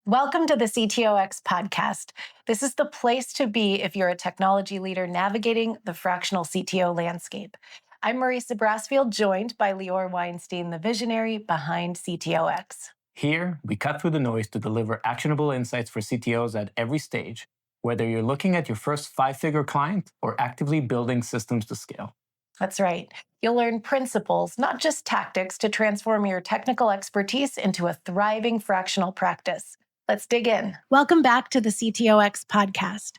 Welcome to the CTOX podcast. This is the place to be if you're a technology leader navigating the fractional CTO landscape. I'm Marissa Brassfield, joined by Lior Weinstein, the visionary behind CTOX. Here, we cut through the noise to deliver actionable insights for CTOs at every stage, whether you're looking at your first five-figure client or actively building systems to scale. That's right. You'll learn principles, not just tactics, to transform your technical expertise into a thriving fractional practice. Let's dig in. Welcome back to the CTOX podcast.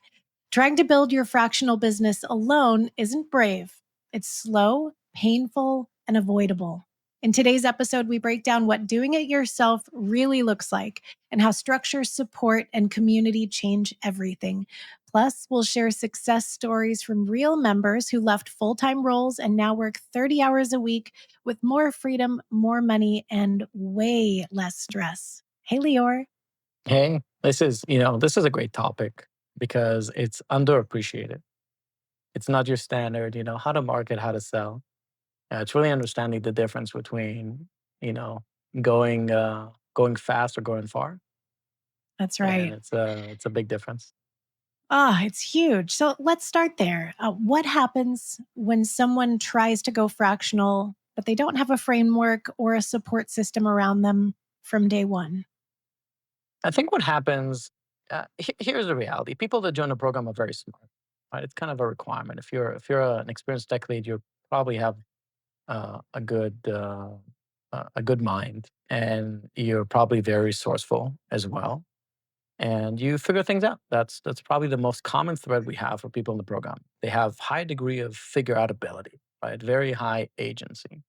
Trying to build your fractional business alone isn't brave. It's slow, painful, and avoidable. In today's episode, we break down what doing it yourself really looks like and how structure, support, and community change everything. Plus, we'll share success stories from real members who left full-time roles and now work 30 hours a week with more freedom, more money, and way less stress. Hey, Lior. Hey, this is a great topic because it's underappreciated. It's not your standard, how to market, how to sell. It's really understanding the difference between, you know, going fast or going far. That's And right. it's a big difference. It's huge. So let's start there. What happens when someone tries to go fractional, but they don't have a framework or a support system around them from day one? I think what happens, here's the reality. People that join the program are very smart, right? It's kind of a requirement. If you're an experienced tech lead, you probably have uh, a good uh, a good mind, and you're probably very resourceful as well, and you figure things out. That's probably the most common thread we have for people in the program. They have high degree of figure out ability, right? Very high agency,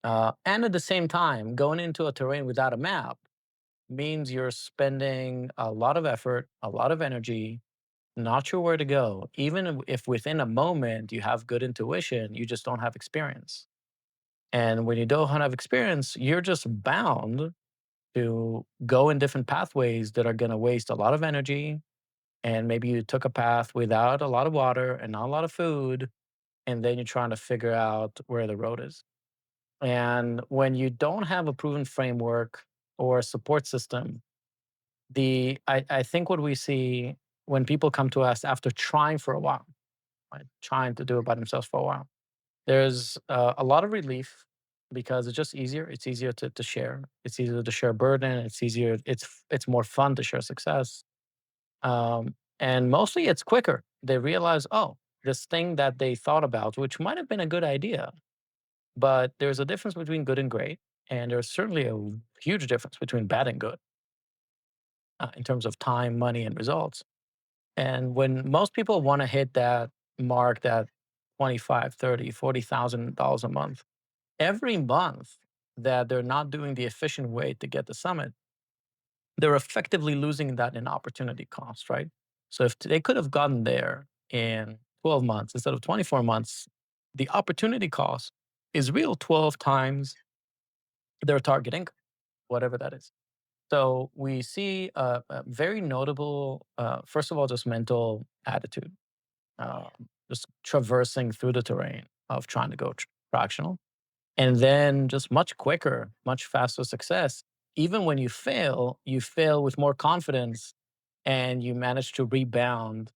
and at the same time, going into a terrain without a map means you're spending a lot of effort, a lot of energy, not sure where to go. Even if within a moment you have good intuition, you just don't have experience. And when you don't have experience, you're just bound to go in different pathways that are going to waste a lot of energy. And maybe you took a path without a lot of water and not a lot of food. And then you're trying to figure out where the road is. And when you don't have a proven framework or a support system, I think what we see when people come to us after trying for a while, right, trying to do it by themselves for a while, there's a lot of relief because it's just easier. It's easier to share. It's easier to share burden. It's easier. It's more fun to share success. And mostly it's quicker. They realize, oh, this thing that they thought about, which might have been a good idea, but there's a difference between good and great, and there's certainly a huge difference between bad and good in terms of time, money, and results. And when most people want to hit that mark, that 25, 30, $40,000 a month, every month that they're not doing the efficient way to get the summit, they're effectively losing that in opportunity cost, right? So if they could have gotten there in 12 months instead of 24 months, the opportunity cost is real 12 times their target income, whatever that is. So we see a very notable, first of all, just mental attitude, uh, just traversing through the terrain of trying to go fractional. And then just much quicker, much faster success. Even when you fail with more confidence and you manage to rebound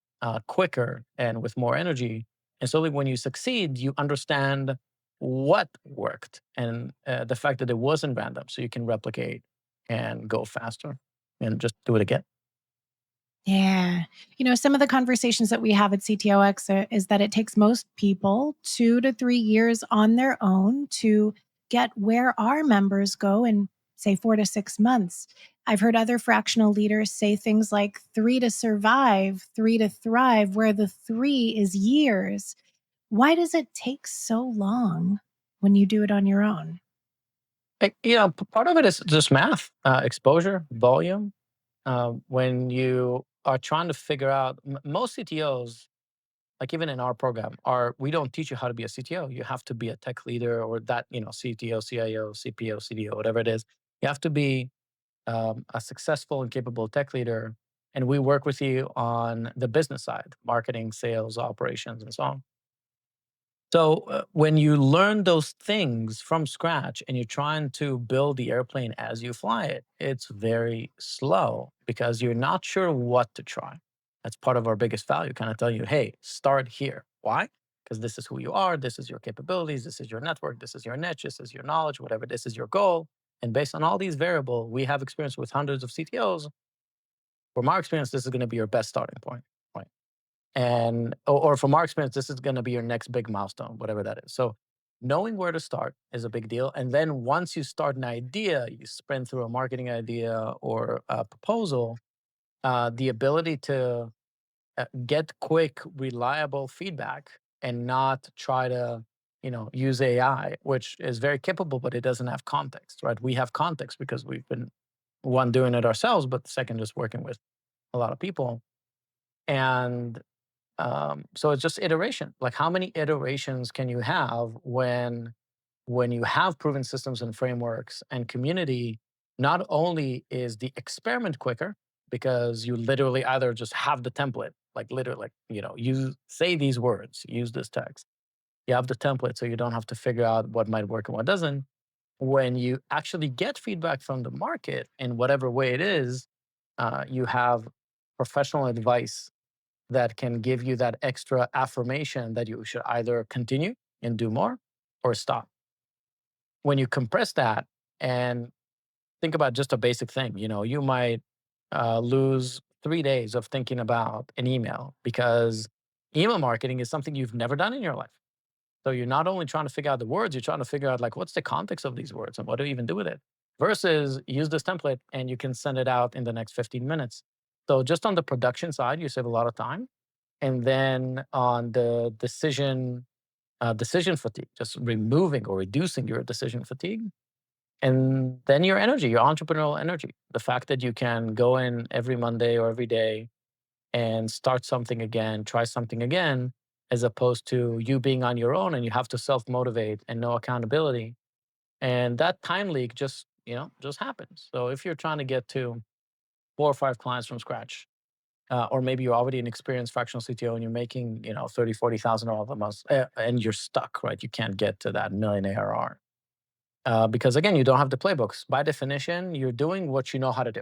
quicker and with more energy. And so when you succeed, you understand what worked and the fact that it wasn't random. So you can replicate and go faster and just do it again. Yeah. Some of the conversations that we have at CTOX is that it takes most people 2 to 3 years on their own to get where our members go in, say, 4 to 6 months. I've heard other fractional leaders say things like 3 to survive, 3 to thrive, where the 3 is years. Why does it take so long when you do it on your own? Part of it is just math, exposure, volume. When you are trying to figure out, most CTOs, like even in our program, are we don't teach you how to be a CTO. You have to be a tech leader or that, CTO, CIO, CPO, CDO, whatever it is. You have to be a successful and capable tech leader. And we work with you on the business side, marketing, sales, operations, and so on. So when you learn those things from scratch and you're trying to build the airplane as you fly it, it's very slow because you're not sure what to try. That's part of our biggest value. Kind of tell you, hey, start here. Why? Because this is who you are. This is your capabilities. This is your network. This is your niche. This is your knowledge. Whatever. This is your goal. And based on all these variables, we have experience with hundreds of CTOs. From our experience, this is going to be your best starting point. Right? And or from our experience, this is going to be your next big milestone, whatever that is. So knowing where to start is a big deal. And then once you start an idea, you sprint through a marketing idea or a proposal, the ability to get quick, reliable feedback and not try to, use AI, which is very capable, but it doesn't have context, right? We have context because we've been one doing it ourselves, but second, just working with a lot of people. And so it's just iteration. Like how many iterations can you have when you have proven systems and frameworks and community? Not only is the experiment quicker because you literally either just have the template, like literally, like, you say these words, use this text. You have the template, so you don't have to figure out what might work and what doesn't. When you actually get feedback from the market in whatever way it is, you have professional advice that can give you that extra affirmation that you should either continue and do more or stop. When you compress that and think about just a basic thing, you might lose 3 days of thinking about an email because email marketing is something you've never done in your life. So you're not only trying to figure out the words, you're trying to figure out like what's the context of these words and what do you even do with it. Versus use this template and you can send it out in the next 15 minutes. So just on the production side, you save a lot of time. And then on the decision fatigue, just removing or reducing your decision fatigue. And then your energy, your entrepreneurial energy, the fact that you can go in every Monday or every day and start something again, try something again, as opposed to you being on your own and you have to self motivate and no accountability. And that time leak just happens. So if you're trying to get to 4 or 5 clients from scratch, or maybe you're already an experienced fractional CTO and you're making, 30, $40,000 a month, and you're stuck, right? You can't get to that million ARR. Because again, you don't have the playbooks. By definition, you're doing what you know how to do.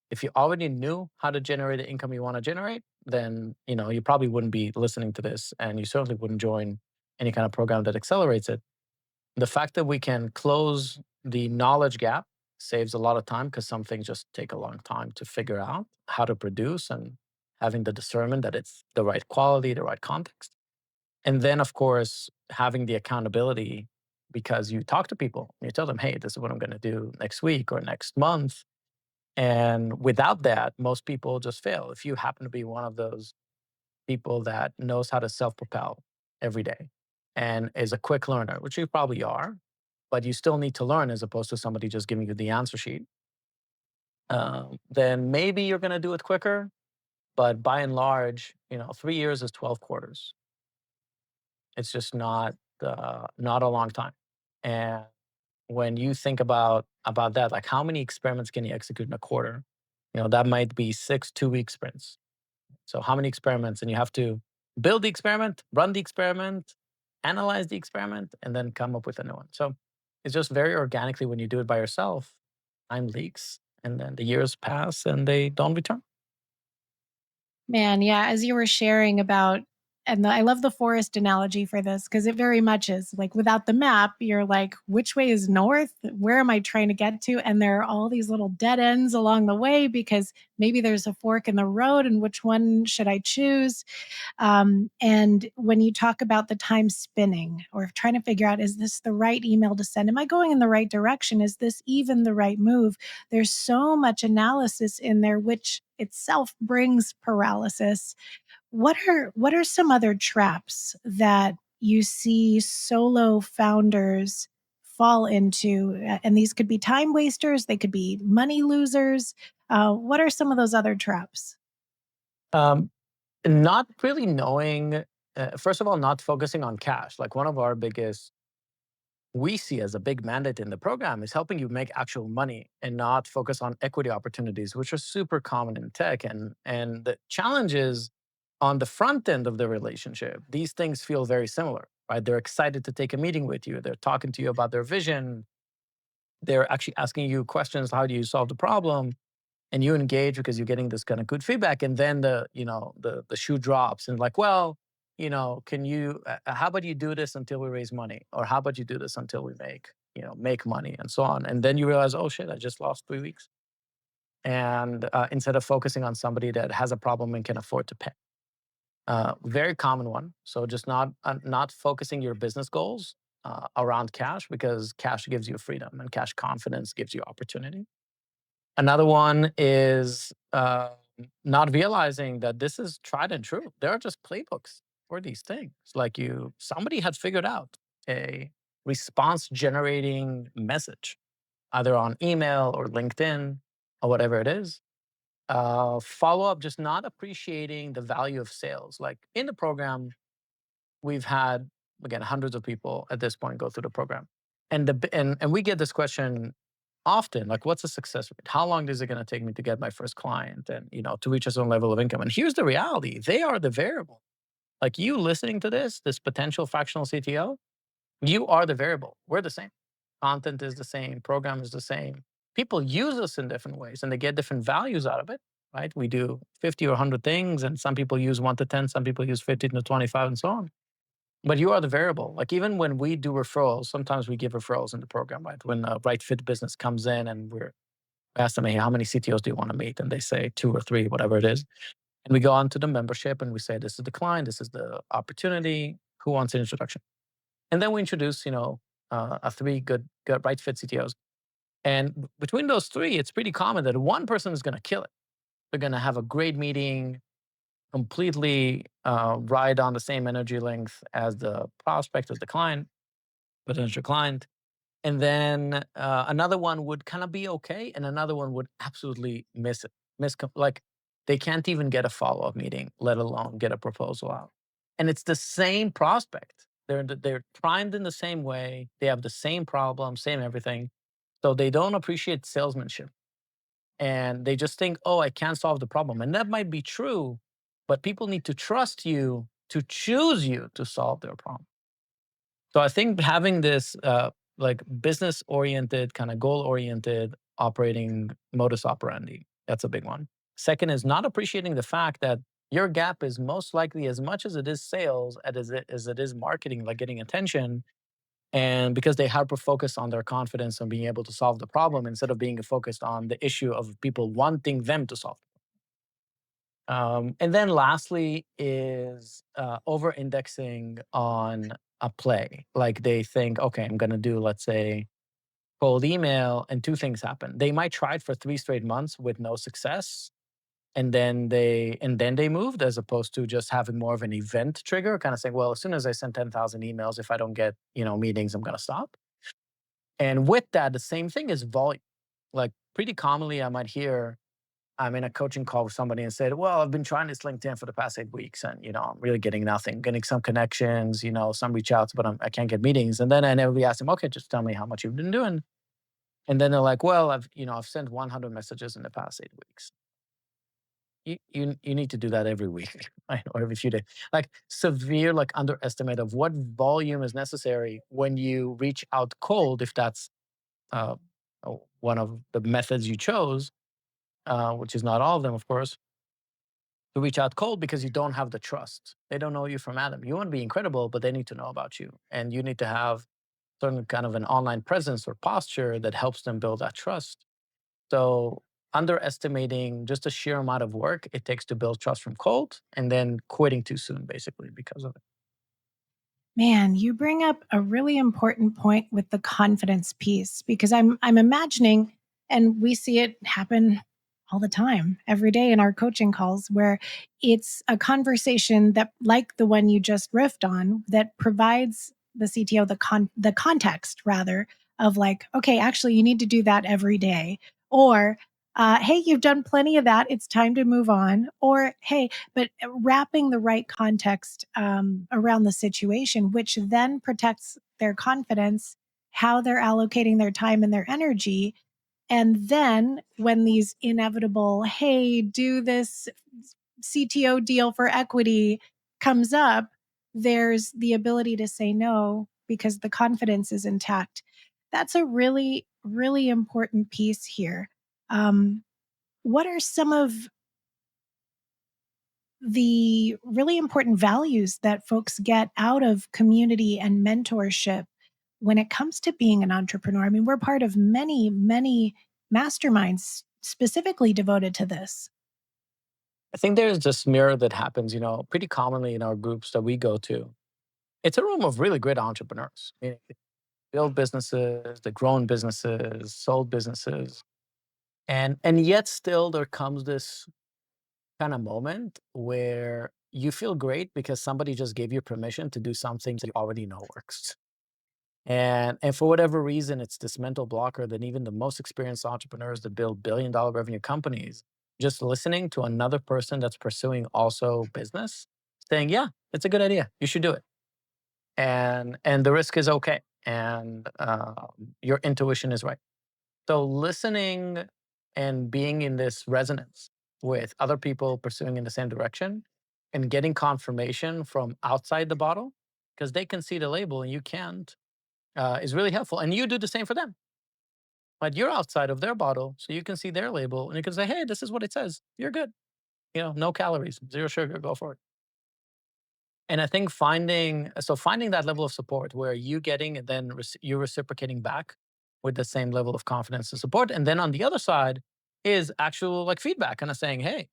If you already knew how to generate the income you want to generate, then, you probably wouldn't be listening to this and you certainly wouldn't join any kind of program that accelerates it. The fact that we can close the knowledge gap saves a lot of time because some things just take a long time to figure out how to produce and having the discernment that it's the right quality, the right context. And then, of course, having the accountability because you talk to people, you tell them, hey, this is what I'm going to do next week or next month. And without that, most people just fail. If you happen to be one of those people that knows how to self propel every day and is a quick learner, which you probably are, but you still need to learn as opposed to somebody just giving you the answer sheet, then maybe you're going to do it quicker. But by and large, 3 years is 12 quarters. It's just not a long time. And when you think about that, like how many experiments can you execute in a quarter? That might be 6 2 week sprints. So how many experiments? And you have to build the experiment, run the experiment, analyze the experiment, and then come up with a new one. So it's just very organically when you do it by yourself, time leaks, and then the years pass and they don't return. Man, yeah, as you were sharing about, I love the forest analogy for this because it very much is like without the map, you're like, which way is north? Where am I trying to get to? And there are all these little dead ends along the way because maybe there's a fork in the road and which one should I choose? And when you talk about the time spinning or trying to figure out, is this the right email to send? Am I going in the right direction? Is this even the right move? There's so much analysis in there, which itself brings paralysis. What are some other traps that you see solo founders fall into? And these could be time wasters, they could be money losers. What are some of those other traps? Um, Not really knowing, first of all, not focusing on cash. Like one of our biggest, we see as a big mandate in the program is helping you make actual money and not focus on equity opportunities, which are super common in tech. And the challenge is on the front end of the relationship, these things feel very similar. right? They're excited to take a meeting with you. They're talking to you about their vision. They're actually asking you questions. How do you solve the problem? And you engage because you're getting this kind of good feedback. And then the shoe drops and like, well, can you, how about you do this until we raise money? Or how about you do this until we make money and so on. And then you realize, oh shit, I just lost 3 weeks. And instead of focusing on somebody that has a problem and can afford to pay. Very common one. So just not focusing your business goals around cash, because cash gives you freedom and cash confidence gives you opportunity. Another one is not realizing that this is tried and true. There are just playbooks for these things. Like somebody had figured out a response generating message, either on email or LinkedIn or whatever it is. Follow up, just not appreciating the value of sales. Like in the program, we've had, again, hundreds of people at this point go through the program. And we get this question often, like, what's the success rate? How long is it going to take me to get my first client and, to reach a certain level of income? And here's the reality. They are the variable. Like you listening to this potential fractional CTO, you are the variable. We're the same. Content is the same. Program is the same. People use us in different ways and they get different values out of it, right? We do 50 or 100 things and some people use 1 to 10, some people use 15 to 25 and so on. But you are the variable. Like even when we do referrals, sometimes we give referrals in the program, right? When a right fit business comes in and we ask them, hey, how many CTOs do you want to meet? And they say 2 or 3, whatever it is. And we go on to the membership and we say, this is the client, this is the opportunity, who wants an introduction? And then we introduce, a 3 good right fit CTOs. And between those 3, it's pretty common that one person is going to kill it. They're going to have a great meeting, completely ride on the same energy length as the prospect, as the client, potential client. And then another one would kind of be okay, and another one would absolutely miss it. Like they can't even get a follow-up meeting, let alone get a proposal out. And it's the same prospect. They're primed in the same way. They have the same problem, same everything. So they don't appreciate salesmanship. And they just think, oh, I can't solve the problem. And that might be true, but people need to trust you to choose you to solve their problem. So I think having this like business oriented, kind of goal oriented operating modus operandi, that's a big one. Second is not appreciating the fact that your gap is most likely as much as it is sales as it is marketing, like getting attention. And because they hyper focus on their confidence on being able to solve the problem instead of being focused on the issue of people wanting them to solve. And then lastly is over indexing on a play. Like they think, okay, I'm going to do, let's say, cold email, and 2 things happen. They might try it for 3 straight months with no success. And then they moved, as opposed to just having more of an event trigger, kind of saying, well, as soon as I send 10,000 emails, if I don't get, meetings, I'm going to stop. And with that, the same thing is volume. Like pretty commonly I might hear, I'm in a coaching call with somebody and said, well, I've been trying this LinkedIn for the past 8 weeks and, I'm really getting nothing, getting some connections, some reach outs, but I can't get meetings. And then I never asked them, okay, just tell me how much you've been doing. And then they're like, well, I've sent 100 messages in the past 8 weeks. You need to do that every week, right? Or every few days. Like severe, like underestimate of what volume is necessary when you reach out cold, if that's uh, one of the methods you chose, which is not all of them, of course, to reach out cold because you don't have the trust. They don't know you from Adam. You want to be incredible, but they need to know about you. And you need to have certain kind of an online presence or posture that helps them build that trust. So underestimating just the sheer amount of work it takes to build trust from cold and then quitting too soon, basically, because of it. Man, you bring up a really important point with the confidence piece, because I'm imagining, and we see it happen all the time, every day in our coaching calls, where it's a conversation that, like the one you just riffed on, that provides the CTO the context, rather, of like, okay, actually you need to do that every day, or hey, you've done plenty of that, it's time to move on, or hey, but wrapping the right context around the situation, which then protects their confidence, how they're allocating their time and their energy. And then when these inevitable, hey, do this CTO deal for equity comes up, there's the ability to say no because the confidence is intact. That's a really, really important piece here. Um, what are some of the really important values that folks get out of community and mentorship when it comes to being an entrepreneur? I mean, we're part of many, many masterminds specifically devoted to this. I think there's this mirror that happens, pretty commonly in our groups that we go to. It's a room of really great entrepreneurs. They build businesses, they grown businesses, sold businesses. And yet still there comes this kind of moment where you feel great because somebody just gave you permission to do something that you already know works. And for whatever reason, it's this mental blocker that even the most experienced entrepreneurs that build billion-dollar revenue companies, just listening to another person that's pursuing also business, saying, "Yeah, it's a good idea. You should do it." And the risk is okay, and your intuition is right. So listening and being in this resonance with other people pursuing in the same direction and getting confirmation from outside the bottle, because they can see the label and you can't, is really helpful. And you do the same for them. But you're outside of their bottle, so you can see their label and you can say, "Hey, this is what it says. You're good. No calories, zero sugar. Go for it." And I think finding that level of support where you getting and then you reciprocating back with the same level of confidence and support, and then on the other side is actual like feedback, kind of saying, "Hey,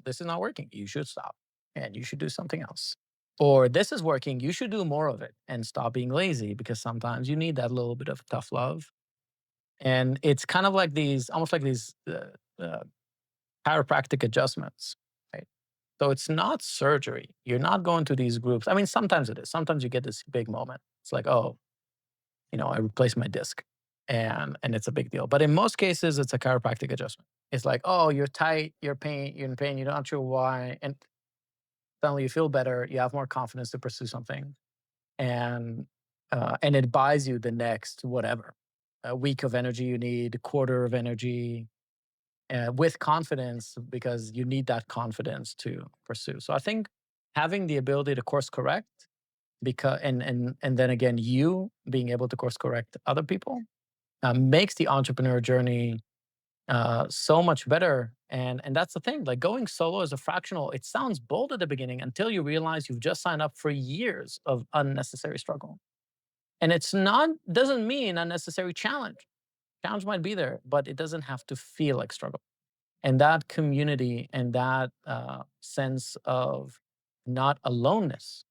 this is not working. You should stop, and you should do something else." Or this is working. You should do more of it and stop being lazy because sometimes you need that little bit of tough love. And it's kind of like almost like these uh, chiropractic adjustments, right? So it's not surgery. You're not going to these groups. I mean, sometimes it is. Sometimes you get this big moment. It's like, oh, I replaced my disc, and it's a big deal. But in most cases, it's a chiropractic adjustment. It's like, oh, you're tight, you're in pain, you're not sure why, and suddenly you feel better. You have more confidence to pursue something, and it buys you the next whatever, a week of energy you need, a quarter of energy, with confidence because you need that confidence to pursue. So I think having the ability to course correct because and then again you being able to course correct other people makes the entrepreneur journey so much better. And that's the thing. Like going solo as a fractional, it sounds bold at the beginning until you realize you've just signed up for years of unnecessary struggle. And it's not doesn't mean unnecessary challenge. Challenge might be there, but it doesn't have to feel like struggle. And that community and that sense of not aloneness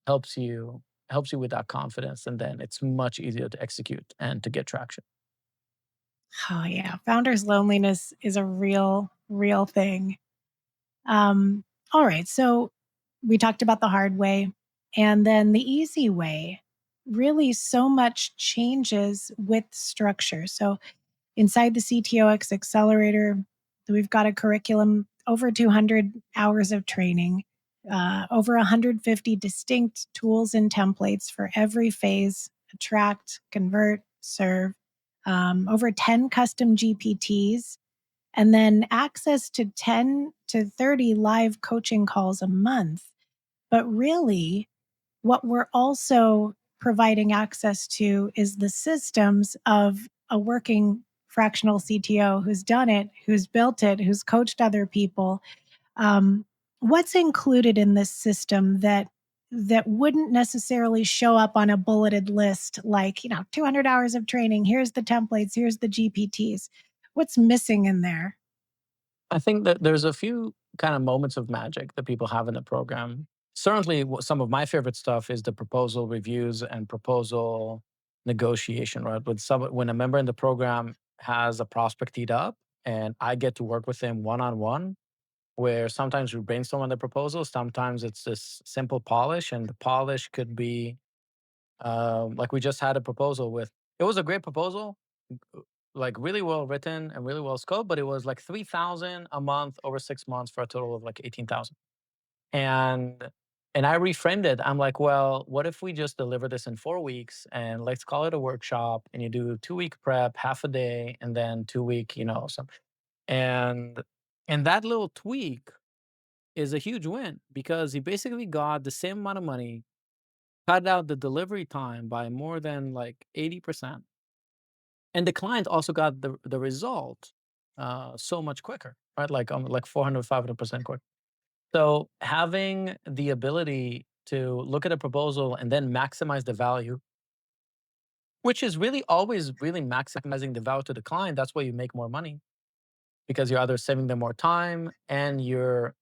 helps you helps you with that confidence, and then it's much easier to execute and to get traction. Oh, yeah. Founder's loneliness is a real, real thing. Um, all right. So we talked about the hard way and then the easy way. Really, so much changes with structure. So inside the CTOX Accelerator, we've got a curriculum, over 200 hours of training, over 150 distinct tools and templates for every phase: attract, convert, serve, over 10 custom GPTs, and then access to 10 to 30 live coaching calls a month. But really, what we're also providing access to is the systems of a working fractional CTO who's done it, who's built it, who's coached other people. Um, what's included in this system that wouldn't necessarily show up on a bulleted list like, 200 hours of training, here's the templates, here's the GPTs. What's missing in there? I think that there's a few kind of moments of magic that people have in the program. Certainly, some of my favorite stuff is the proposal reviews and proposal negotiation. Right, when a member in the program has a prospect teed up, and I get to work with them one on one, where sometimes we brainstorm on the proposal, sometimes it's this simple polish, and the polish could be like we just had a proposal with. It was a great proposal, like really well written and really well scoped, but it was like 3,000 a month over 6 months for a total of like 18,000. And and I reframed it. I'm like, well, what if we just deliver this in 4 weeks and let's call it a workshop and you do 2 week prep, half a day, and then 2 week, some and and that little tweak is a huge win because he basically got the same amount of money cut out the delivery time by more than like 80%. And the client also got the result so much quicker, right? Like 400, 500% quicker. So having the ability to look at a proposal and then maximize the value, which is really always really maximizing the value to the client. That's why you make more money because you're either saving them more time and you're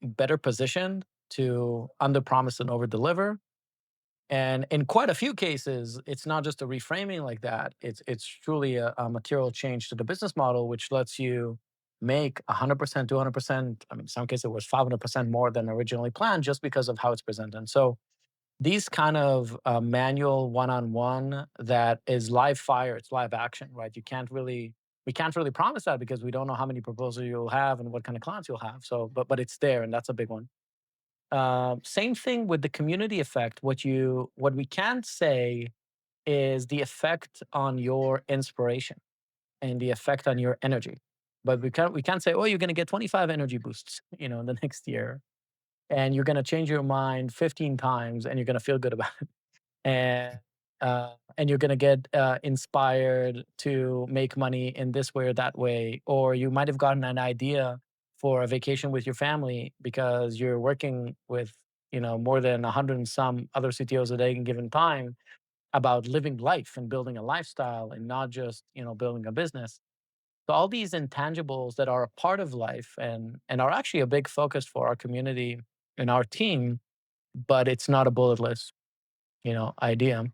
better positioned to under promise and over deliver. And in quite a few cases, it's not just a reframing like that. It's truly a material change to the business model, which lets you make 100%, 200%. I mean, in some cases, it was 500% more than originally planned just because of how it's presented. So these kind of manual one-on-one that is live fire, it's live action, right? We can't really promise that because we don't know how many proposals you'll have and what kind of clients you'll have. So, but it's there, and that's a big one. Same thing with the community effect. What we can say is the effect on your inspiration and the effect on your energy. But we can't say, oh, you're going to get 25 energy boosts, in the next year, and you're going to change your mind 15 times, and you're going to feel good about it, and you're going to get inspired to make money in this way or that way, or you might have gotten an idea for a vacation with your family because you're working with more than 100 and some other CTOs a day in given time about living life and building a lifestyle and not just building a business. So all these intangibles that are a part of life and are actually a big focus for our community and our team, but it's not a bullet list idea.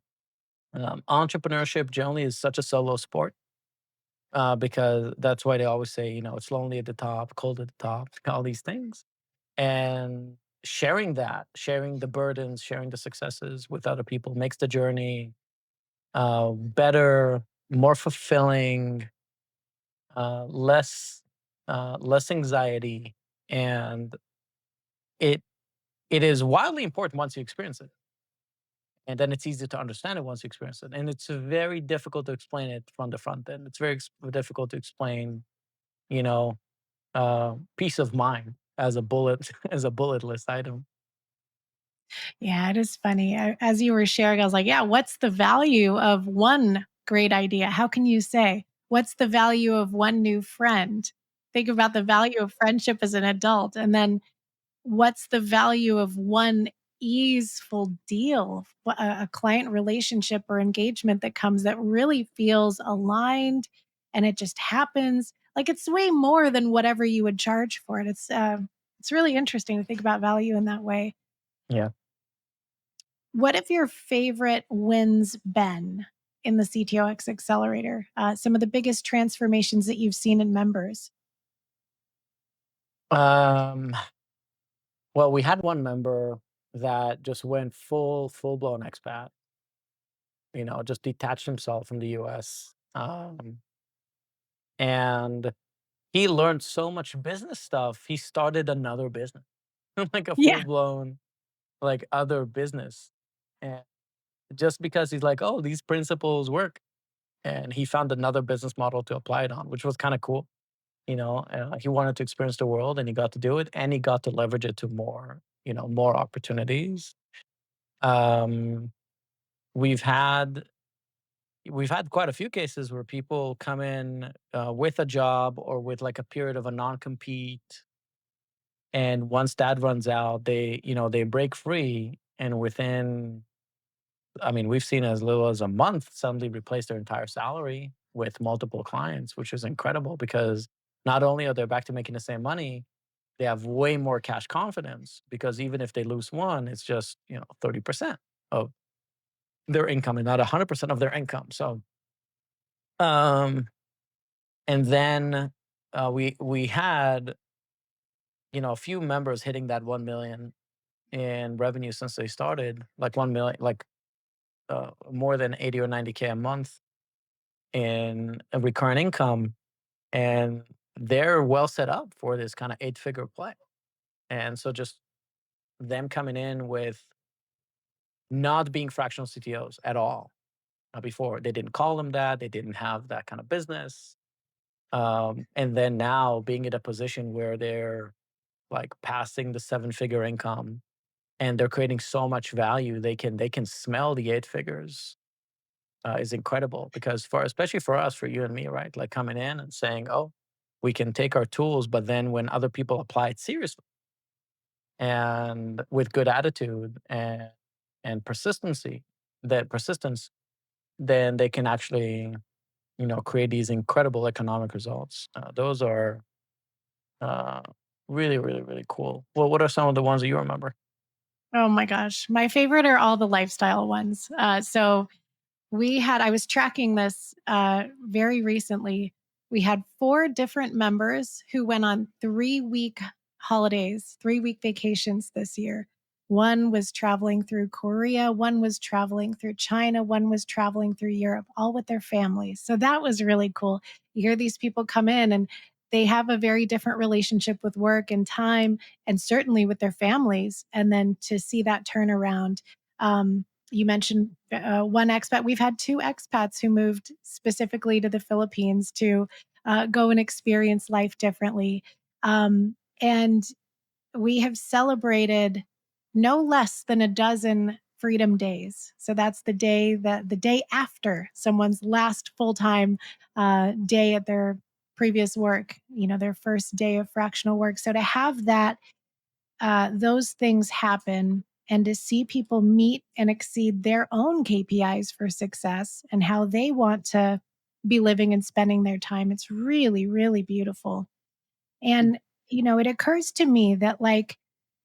Entrepreneurship generally is such a solo sport because that's why they always say, it's lonely at the top, cold at the top, all these things. And sharing the burdens, sharing the successes with other people makes the journey better, more fulfilling, less anxiety, and it it is wildly important once you experience it. And then it's easy to understand it once you experience it. And it's very difficult to explain it from the front end. It's very difficult to explain, you know, peace of mind as a bullet as a bullet list item. Yeah, it is funny. As you were sharing, I was like, yeah, what's the value of one great idea? How can you say, what's the value of one new friend? Think about the value of friendship as an adult. And then what's the value of one easeful deal, a client relationship or engagement that comes that really feels aligned and it just happens? Like it's way more than whatever you would charge for it. It's really interesting to think about value in that way. Yeah. What have your favorite wins been in the CTOX Accelerator? Some of the biggest transformations that you've seen in members? Um, well, we had one member that just went full blown expat. Just detached himself from the U.S. And he learned so much business stuff. He started another business, like a full Yeah. blown like other business, and just because he's like, oh, these principles work, and he found another business model to apply it on, which was kind of cool. He wanted to experience the world, and he got to do it, and he got to leverage it to more opportunities. Um, we've had we've had quite a few cases where people come in with a job or with like a period of a non compete, and once that runs out, they break free, and within, I mean, we've seen as little as a month suddenly replace their entire salary with multiple clients, which is incredible because not only are they back to making the same money, they have way more cash confidence because even if they lose one, it's just 30% of their income and not 100% of their income. So, um, and then we had a few members hitting that 1 million in revenue since they started, like 1 million, like more than 80 or 90K a month in a recurrent income, and they're well set up for this kind of eight-figure play. And so just them coming in with not being fractional CTOs at all. Before they didn't call them that, they didn't have that kind of business. And then now being in a position where they're like passing the seven-figure income and they're creating so much value. They can smell the 8 figures. Is incredible because especially for us, for you and me, right? Like coming in and saying, "Oh, we can take our tools," but then when other people apply it seriously and with good attitude and persistence, then they can actually create these incredible economic results. Those are uh, really, really, really cool. Well, what are some of the ones that you remember? Oh my gosh. My favorite are all the lifestyle ones. I was tracking this very recently. We had 4 different members who went on 3-week holidays, 3-week vacations this year. One was traveling through Korea, one was traveling through China, one was traveling through Europe, all with their families. So that was really cool. You hear these people come in and they have a very different relationship with work and time, and certainly with their families. And then to see that turnaround. You mentioned one expat. We've had 2 expats who moved specifically to the Philippines to go and experience life differently. And we have celebrated no less than a dozen freedom days. So that's the day after someone's last full time day at their previous work. Their first day of fractional work. So to have those things happen and to see people meet and exceed their own KPIs for success and how they want to be living and spending their time. It's really, really beautiful. And, it occurs to me that,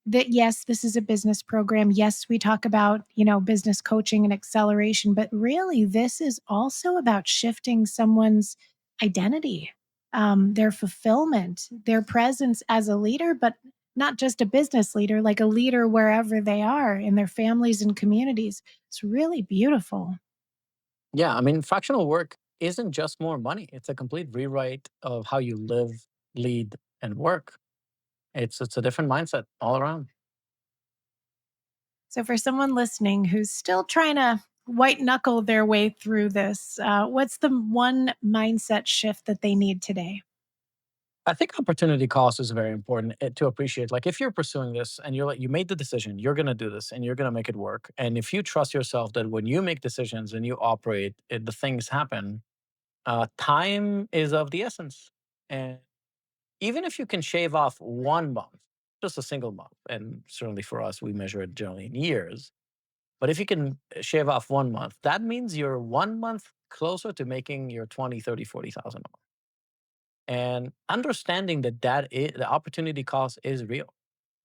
yes, this is a business program. Yes, we talk about, business coaching and acceleration, but really this is also about shifting someone's identity, their fulfillment, their presence as a leader, but not just a business leader, like a leader wherever they are in their families and communities. It's really beautiful. Yeah, I mean, fractional work isn't just more money. It's a complete rewrite of how you live, lead, and work. It's a different mindset all around. So, for someone listening who's still trying to white knuckle their way through this, what's the one mindset shift that they need today? I think opportunity cost is very important to appreciate. Like if you're pursuing this and you made the decision, you're going to do this and you're going to make it work. And if you trust yourself that when you make decisions and you operate, the things happen. Time is of the essence. And even if you can shave off 1 month, just a single month, and certainly for us, we measure it generally in years. But if you can shave off 1 month, that means you're 1 month closer to making your 20, 30, 40,000. And understanding the opportunity cost is real.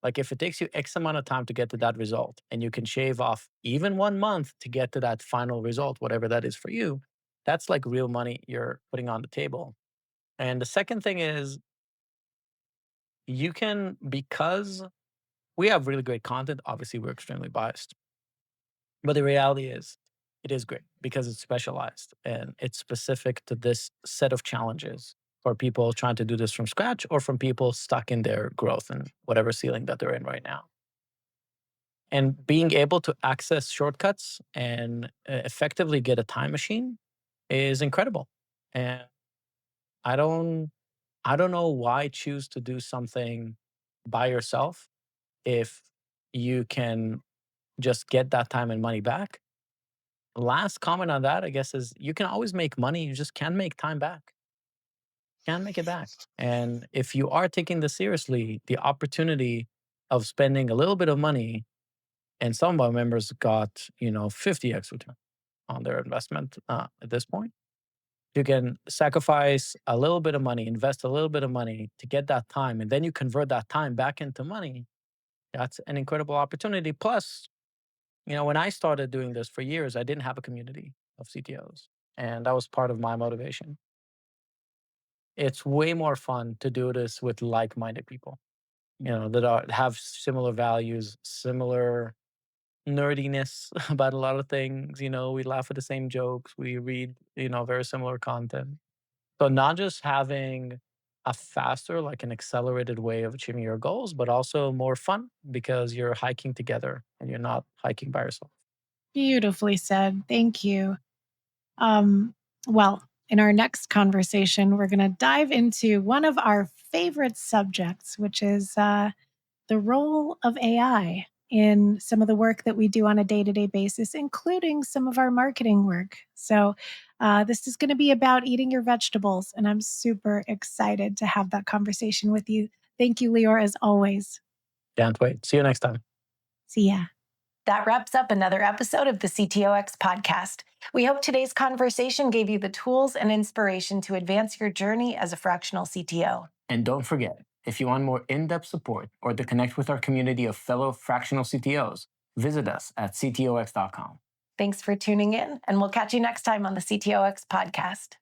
Like if it takes you X amount of time to get to that result and you can shave off even 1 month to get to that final result, whatever that is for you, that's like real money you're putting on the table. And the second thing is because we have really great content, obviously we're extremely biased. But the reality is, it is great because it's specialized and it's specific to this set of challenges for people trying to do this from scratch or from people stuck in their growth and whatever ceiling that they're in right now. And being able to access shortcuts and effectively get a time machine is incredible. And I don't I don't know why choose to do something by yourself if you can just get that time and money back. Last comment on that, I guess, is you can always make money. You just can't make time back. Can't make it back. And if you are taking this seriously, the opportunity of spending a little bit of money, and some of our members got 50x return on their investment at this point. You can sacrifice a little bit of money, invest a little bit of money to get that time, and then you convert that time back into money. That's an incredible opportunity. Plus, when I started doing this for years, I didn't have a community of CTOs, and that was part of my motivation. It's way more fun to do this with like-minded people, have similar values, similar nerdiness about a lot of things. We laugh at the same jokes, we read, very similar content. So not just having a faster, like an accelerated way of achieving your goals, but also more fun because you're hiking together and you're not hiking by yourself. Beautifully said. Thank you. Um, well, in our next conversation, we're going to dive into one of our favorite subjects, which is the role of AI. in some of the work that we do on a day-to-day basis, including some of our marketing work. So this is going to be about eating your vegetables, and I'm super excited to have that conversation with you. Thank you, Lior, as always. Can't wait. See you next time. See ya. That wraps up another episode of the CTOX podcast. We hope today's conversation gave you the tools and inspiration to advance your journey as a fractional CTO. And don't forget, if you want more in-depth support or to connect with our community of fellow fractional CTOs, visit us at ctox.com. Thanks for tuning in, and we'll catch you next time on the CTOX podcast.